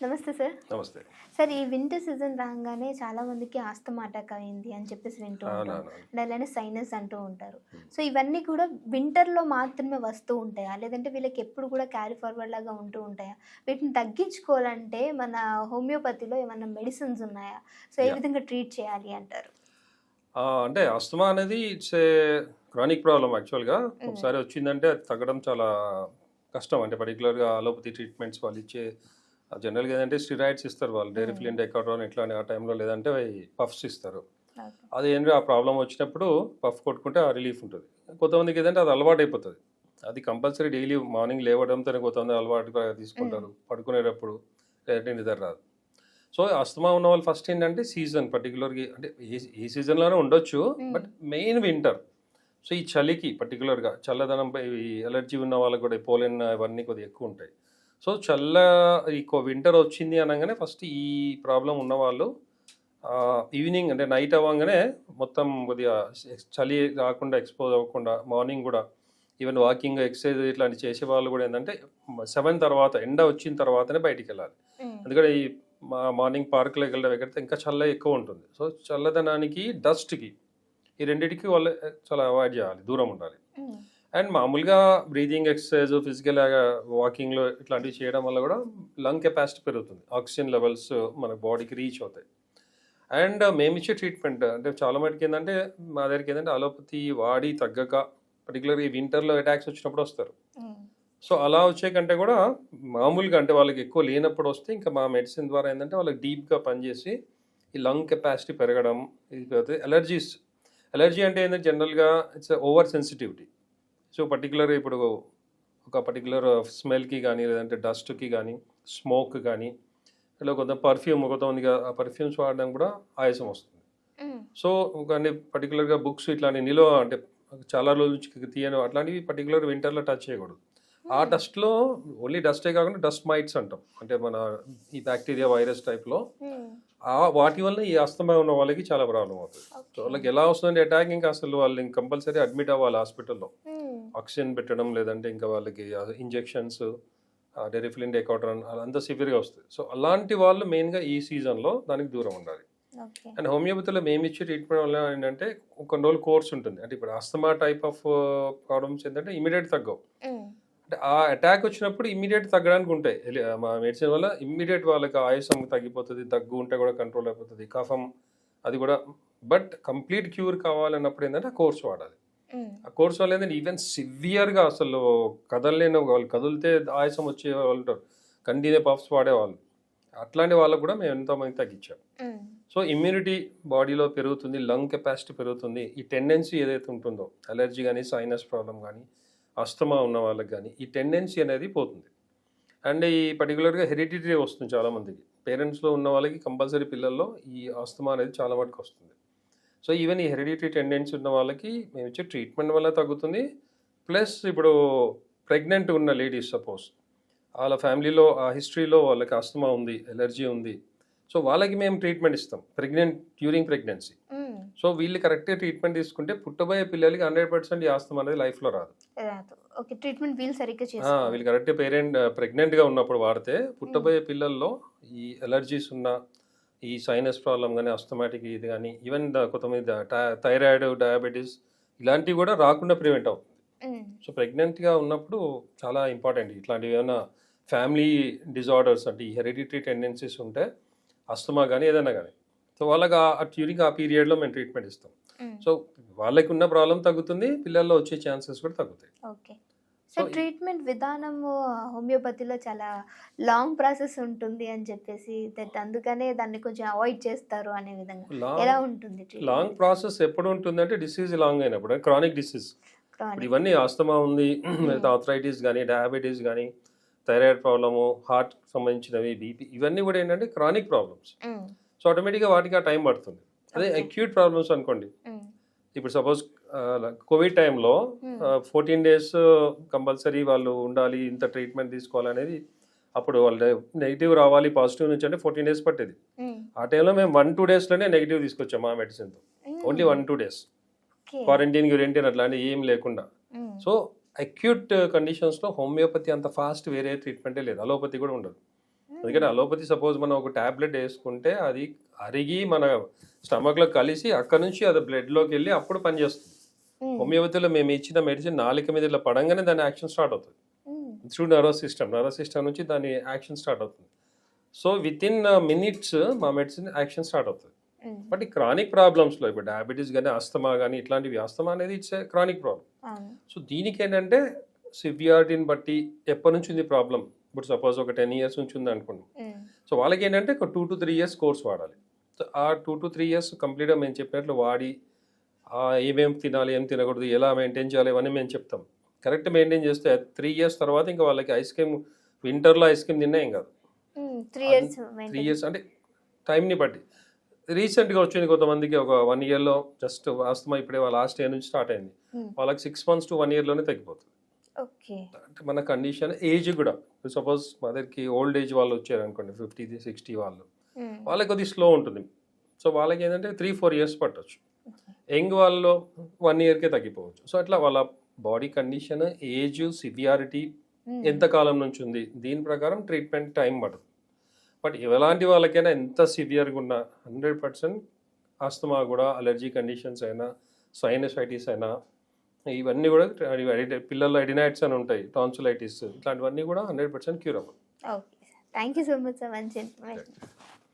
నమస్తే సార్. నమస్తే. సార్ ఈ వింటర్ సీజన్ రాంగానే చాలా మందికి ఆస్తమా అటాక్ అయింది అని చెప్పేసి వింటూ ఉంటాం. అవునవునవును. అండ్ అలానే సైనస్ అంటూ ఉంటారు. హ్మ్. సో ఇవన్నీ కూడా వింటర్‌లో మాత్రమే వస్తూ ఉంటాయా? లేదంటే వీళ్ళకి ఎప్పుడు కూడా క్యారీ ఫార్వర్డ్ లాగా ఉంటూ ఉంటాయా? వీటిని తగ్గించుకోవాలంటే మన హోమియోపతిలో ఏమన్నా మెడిసిన్స్ ఉన్నాయా? సో ఏ యాహ్! విధంగా ట్రీట్ చేయాలి అంటారు? అంటే ఆస్తమా అనేది ఇట్స్ ఏ క్రానిక్ ప్రాబ్లమ్ యాక్చువల్‌గా. హ్మ్. ఒకసారి వచ్చిందంటే అది తగ్గడం చాలా కష్టం. అంటే పర్టిక్యులర్‌గా అలోపతి ట్రీట్మెంట్స్ వాళ్ళు ఇచ్చే జనరల్‌గా ఏదంటే స్టెరాయిడ్స్ ఇస్తారు వాళ్ళు. హ్మ్. డెరిఫిలిన్, డెకాడ్రాన్ ఇట్లాంటి ఆ టైంలో లేదంటే పఫ్స్ ఇస్తారు. ఓకే. అది ఏంటి ఆ ప్రాబ్లమ్ వచ్చినప్పుడు పఫ్ కొట్టుకుంటే ఆ రిలీఫ్ ఉంటది. కొంతమందికి ఏదంటే అది అలవాటయిపోతది. అది కంపల్సరీ డైలీ మార్నింగ్ లేవడంతోనే కొంతమంది అలవాటుగా హ్మ్. తీసుకుంటారు. పడుకునేటప్పుడు లేదంటే నిద్ర రాదు. సో, అస్తమా ఉన్నవాళ్ళు ఫస్ట్ ఏంటంటే సీజన్ పర్టిక్యులర్‌గా అంటే ఏ సీజన్‌లోనే ఉండొచ్చు. హ్మ్. But main winter. సో, ఈ చలికి పర్టిక్యులర్‌గా చల్లదనంపై ఈ అలర్జీ ఉన్న వాళ్ళకి కూడా ఈ పోలెన్ అవన్నీ కొద్దిగా ఎక్కువుంటాయి. సో, ఈ వింటర్ వచ్చింది అనంగానే ఫస్ట్ ఈ ప్రాబ్లమ్ ఉన్నవాళ్ళు ఈవినింగ్ అంటే నైట్ అవ్వంగానే మొత్తం కొద్దిగా చలి రాకుండా ఎక్స్‌పోజ్ అవ్వకుండా మార్నింగ్ గూడా ఈవెన్ వాకింగ్, ఎక్సర్సైజ్ ఇట్లాంటివి చేసేవాళ్ళు కూడా ఏందంటే 7 తర్వాత ఎండ వచ్చిన తర్వాతనే బయటికెళ్ళాలి. హ్మ్. ఎందుకంటే ఈ మార్నింగ్ పార్క్‌లోకెళ్ళడం ఎక్కడితే ఇంకా ఎక్కువ ఉంటుంది. సో, చల్లదనానికి, డస్ట్‌కి ఈ రెండిటికి వాళ్ళు చాలా అవాయిడ్ చేయాలి. దూరం ఉండాలి. హ్మ్. అండ్ మామూలుగా బ్రీతింగ్ ఎక్సర్సైజ్, ఫిజికల్‌గా వాకింగ్‌లో ఇట్లాంటివి చేయడం వల్ల కూడా లంగ్ కెపాసిటీ పెరుగుతుంది. ఆక్సిజన్ లెవెల్స్ మన బాడీకి రీచ్ అవుతాయి. అండ్ మేమిచ్చే ట్రీట్మెంట్ అంటే చాలా మటుకేందంటే మా దగ్గరికేందంటే అలోపతి వాడి తగ్గక పర్టిక్యులర్‌గా ఈ వింటర్‌లో అటాక్స్ వచ్చినప్పుడు వస్తారు. హ్మ్. సో, అలా వచ్చే కంటే కూడా మామూలుగా అంటే వాళ్ళకి ఎక్కువ లేనప్పుడు వస్తే ఇంకా మా మెడిసిన్ ద్వారా ఏందంటే వాళ్ళకి డీప్‌గా పనిచేసి ఈ లంగ్ కెపాసిటీ పెరగడం, ఇది కాకపోతే అలర్జీ అంటే ఏంటంటే జనరల్‌గా ఇట్స్ ఓవర్ సెన్సిటివిటీ. సో, పర్టిక్యులర్‌గా ఇప్పుడు ఒక పర్టిక్యులర్ స్మెల్‌కి గానీ, లేదంటే డస్ట్‌కి గానీ, స్మోక్ గానీ, ఇలా కొంతమందికి ఆ పర్ఫ్యూమ్స్ వాడడం కూడా ఆయాసం వస్తుంది. హ్మ్. సో, కానీ పర్టిక్యులర్‌గా బుక్స్ ఇట్లాంటివి నిలువ అంటే చాలా రోజుల నుంచి తీయను అట్లాంటివి పర్టిక్యులర్ వింటర్‌లో టచ్ చేయకూడదు. ఆ హ్మ్. డస్ట్‌లో ఓన్లీ డస్టే కాకుండా డస్ట్ మైట్స్ అంటాం. అంటే మన ఈ బ్యాక్టీరియా, వైరస్ టైప్‌లో హ్మ్. వాటి వల్ల ఈ అస్తమా ఉన్న వాళ్ళకి చాలా ప్రాబ్లమ్ అవుతది. So, okay. వాళ్ళకి ఎలా వస్తుందంటే అటాక్ ఇంకా అసలు వాళ్ళు కంపల్సరీ అడ్మిట్ అవ్వాలి హాస్పిటల్‌లో. హ్మ్. ఆక్సిజన్ పెట్టడం లేదంటే ఇంకా వాళ్ళకి ఇంజెక్షన్స్ డెరిఫిలిన్, డెకాడ్రాన్ అంత సివియర్‌గా వస్తది. సో, అలాంటి వాళ్ళు మెయిన్‌గా ఈ సీజన్‌లో దానికి దూరం ఉండాలి. ఓకే. అండ్ హోమియోపతిలో మేమిచ్చే ట్రీట్మెంట్ వల్ల ఏంటంటే కొన్ని రోజులు కోర్స్ ఉంటుంది. అంటే ఇప్పుడు ఆస్తమా టైప్ ఆఫ్ ప్రాబ్లమ్స్ ఏంటంటే ఇమ్మీడియేట్ తగ్గవు. హ్మ్. అంటే ఆ అటాక్ వచ్చినప్పుడు ఇమ్మీడియేట్ తగ్గడానికి ఉంటాయి. మా మెడిసిన్ వల్ల ఇమ్మీడియేట్ వాళ్ళకి ఆయాసం తగ్గిపోతది. దగ్గు ఉంటే కూడా కంట్రోల్ అయిపోతది. కఫం అది కూడా బట్ కంప్లీట్ క్యూర్ కావాలన్నప్పుడు ఏంటంటే ఆ కోర్స్ వాడాలి. హ్మ్. ఆ కోర్స్ వల్ల ఏంటంటే ఈవెన్ సివియర్‌గా అసలు కదలలేని వాళ్ళు కదిలితే ఆయాసం వచ్చే వాళ్ళు ఉంటారు. కంటిన్యూ పఫ్స్ వాడేవాళ్ళు. అట్లాంటి వాళ్ళకి కూడా మేము ఎంతోమందికి తగ్గించాం. హ్మ్. సో, ఇమ్యూనిటీ బాడీలో పెరుగుతుంది. లంగ్ కెపాసిటీ పెరుగుతుంది. ఈ టెండెన్సీ ఏదైతే ఉంటుందో అలర్జీ గానీ, సైనస్ ప్రాబ్లమ్ గానీ, అస్తమా ఉన్న వాళ్ళకి గానీ, ఈ టెండెన్సీ అనేది పోతుంది. అండ్ ఈ పర్టిక్యులర్‌గా హెరిడిటరీ వస్తుంది చాలామందికి. పేరెంట్స్‌లో ఉన్న వాళ్ళకి కంపల్సరీ పిల్లల్లో ఈ ఆస్తమా అనేది చాలా మటుకు వస్తుంది. సో, ఈవెన్ ఈ హెరిడిటరీ టెండెన్సీ ఉన్న వాళ్ళకి మేమిచ్చే ట్రీట్మెంట్ వల్ల తగ్గుతుంది. ప్లస్ ఇప్పుడు ప్రెగ్నెంట్ ఉన్న లేడీస్ సపోజ్ వాళ్ళ ఫ్యామిలీలో ఆ హిస్టరీలో వాళ్ళకి ఆస్తమా ఉంది, అలర్జీ ఉంది. సో, వాళ్ళకి మేము ట్రీట్మెంట్ ఇస్తాం. During pregnancy. హ్మ్. సో, వీళ్ళు కరెక్ట్‌గా ట్రీట్మెంట్ తీసుకుంటే పుట్టబోయే పిల్లలకి 100% ఈ ఆస్తమా అనేది లైఫ్‌లో రాదు. రాదు. ఓకే. ట్రీట్‌మెంట్ వీళ్ళు సరిగ్గా వీళ్ళు చేసుకోవాలి. కరెక్ట్‌గా ప్రెగ్నెంట్‌గా ఉన్నప్పుడు వాడితే హ్మ్. పుట్టబోయే పిల్లల్లో ఈ అలర్జీస్ ఉన్న ఈ సైనస్ ప్రాబ్లమ్ గాని, అస్తమాటిక్ ఇది గాని, ఈవెన్ కొంతమంది థైరాయిడ్, డయాబెటిస్ ఇలాంటివి కూడా రాకుండా ప్రివెంట్ అవుతుంది. హ్మ్. సో, ప్రెగ్నెంట్‌గా ఉన్నప్పుడు చాలా ఇంపార్టెంట్. ఇట్లాంటివి ఏమన్నా ఫ్యామిలీ డిజార్డర్స్ అంటే ఈ హెరిడిటరీ టెండెన్సీస్ ఉంటే అస్తమా గాని, ఏదైనా గాని. సో, వాళ్ళకి డ్యూరింగ్ ఆ పీరియడ్‌లో మేము ట్రీట్మెంట్ ఇస్తాం. హ్మ్. సో, వాళ్ళకున్న ప్రాబ్లమ్ తగ్గుతుంది. పిల్లల్లో వచ్చే ఛాన్సెస్ కూడా తగ్గుతాయి. ఓకే. సో, సో, ట్రీట్మెంట్ విధానము హోమియోపతిలో చాలా లాంగ్ ప్రాసెస్ ఉంటుంది అని చెప్పేసి అందుకనే దాన్ని కొంచెం అవాయిడ్ చేస్తారు అనే విధంగా. ఎలా లాంగ్ ఉంటుంది ట్రీట్మెంట్ లాంగ్ విధానం? ప్రాసెస్ ఎప్పుడు ఉంటుందంటే డిసీజ్ లాంగ్ అయినప్పుడు. Chronic disease. ఇప్పుడు క్రానిక్. ఇవన్నీ ఆస్తమా ఉంది, హ్మ్. లేదా ఆర్థరైటిస్ గాని, డయాబెటిస్ గాని, థైరాయిడ్ ప్రాబ్లము, హార్ట్‌కి సంబంధించినవి, బీపీ ఇవన్నీ కూడా ఏంటంటే క్రానిక్ ప్రాబ్లమ్స్. హ్మ్. సో, ఆటోమేటిక్‌గా వాటికి ఆ టైం పడుతుంది. అదే ఓకే. అక్యూట్ ప్రాబ్లమ్స్ అనుకోండి. హ్మ్. ఇప్పుడు సపోజ్ కోవిడ్ టైంలో హ్మ్. 14 డేస్ కంపల్సరీ వాళ్ళు ఉండాలి. ఇంత ట్రీట్మెంట్ తీసుకోవాలనేది అప్పుడు వాళ్ళు నెగెటివ్ రావాలి పాజిటివ్ నుంచి అంటే 14 డేస్ పట్టేది. హ్మ్. ఆ టైంలో మేము 1, 2 డేస్‌లోనే నెగెటివ్ తీసుకొచ్చాం మా మెడిసిన్‌తో. ఓన్లీ హ్మ్. 1, 2 డేస్. ఓకే. క్వారంటైన్, గ్యూరంటైన్ అట్లాంటివి ఏం లేకుండా. హ్మ్. సో, అక్యూట్ కండిషన్స్‌లో హోమియోపతి అంత ఫాస్ట్ వేరే ట్రీట్మెంటే లేదు. అలోపతి కూడా ఉండదు. ఎందుకంటే అలోపతి సపోజ్ మనం ఒక టాబ్లెట్ వేసుకుంటే అది అరిగి మన స్టమక్లో కలిసి అక్కడ నుంచి అది బ్లడ్లోకి వెళ్ళి అప్పుడు పనిచేస్తుంది. హోమియోపతిలో మేము ఇచ్చిన మెడిసిన్ నాలుక మీద ఇట్లా పడంగానే దాని యాక్షన్ స్టార్ట్ అవుతుంది త్రూ నర్వస్ సిస్టమ్ నుంచి దాని యాక్షన్ స్టార్ట్ అవుతుంది. సో విత్ ఇన్ మినిట్స్ మా మెడిసిన్ యాక్షన్ స్టార్ట్ అవుతుంది. బట్ ఈ క్రానిక్ ప్రాబ్లమ్స్లో ఇప్పుడు డయాబెటీస్ కానీ అస్తమా కానీ ఇట్లాంటివి, అస్తమా అనేది it's a chronic problem. So దీనికి ఏంటంటే సివియారిటీని బట్టి ఎప్పటి నుంచి ఉంది ప్రాబ్లం, ఇప్పుడు సపోజ్ ఒక 10 years నుంచి ఉంది అనుకోండి. సో వాళ్ళకి ఏంటంటే ఒక 2 to 3 years కోర్స్ వాడాలి. సో ఆ 2 to 3 years కంప్లీట్గా మేము చెప్పినట్లు వాడి ఏమేమి తినాలి, ఏం తినకూడదు, ఎలా మెయింటైన్ చేయాలి ఇవన్నీ మేము చెప్తాం. కరెక్ట్ మెయింటైన్ చేస్తే 3 years తర్వాత ఇంకా వాళ్ళకి ఐస్ క్రీమ్, వింటర్లో ఐస్ క్రీమ్ తిన్నా ఏం కాదు. 3 years అంటే టైంని బట్టి. రీసెంట్గా వచ్చింది కొంతమందికి ఒక 1 yearలో జస్ట్ ఆస్తమా ఇప్పుడే లాస్ట్ ఇయర్ నుంచి స్టార్ట్ అయింది. వాళ్ళకి 6 months to 1 yearలోనే తగ్గిపోతుంది. అంటే మన కండిషన్ ఏజ్ కూడా సపోజ్ మదర్కి ఓల్డ్ ఏజ్ వాళ్ళు వచ్చారు అనుకోండి 50, 60 వాళ్ళు, వాళ్ళకి కొద్దిగా స్లో ఉంటుంది. సో వాళ్ళకి ఏంటంటే 3-4 years పట్టవచ్చు. యంగ్ వాళ్ళలో 1 yearకే తగ్గిపోవచ్చు. సో అట్లా వాళ్ళ బాడీ కండిషన్, ఏజ్, సివియారిటీ ఎంత కాలం నుంచి ఉంది దీని ప్రకారం ట్రీట్మెంట్ టైం పడుతుంది. బట్ ఎలాంటి వాళ్ళకైనా ఎంత సివియర్గా ఉన్నా 100% ఆస్తమా కూడా, అలర్జీ కండిషన్స్ అయినా, సైనసైటిస్ అయినా, ఇవన్నీ కూడా పిల్లల్లో ఎడినైట్స్ అని ఉంటాయి, టాన్సిలైటిస్, ఇట్లాంటివన్నీ కూడా 100% curable. Okay, thank you so much sir, మంచి ఇన్ఫర్మేషన్.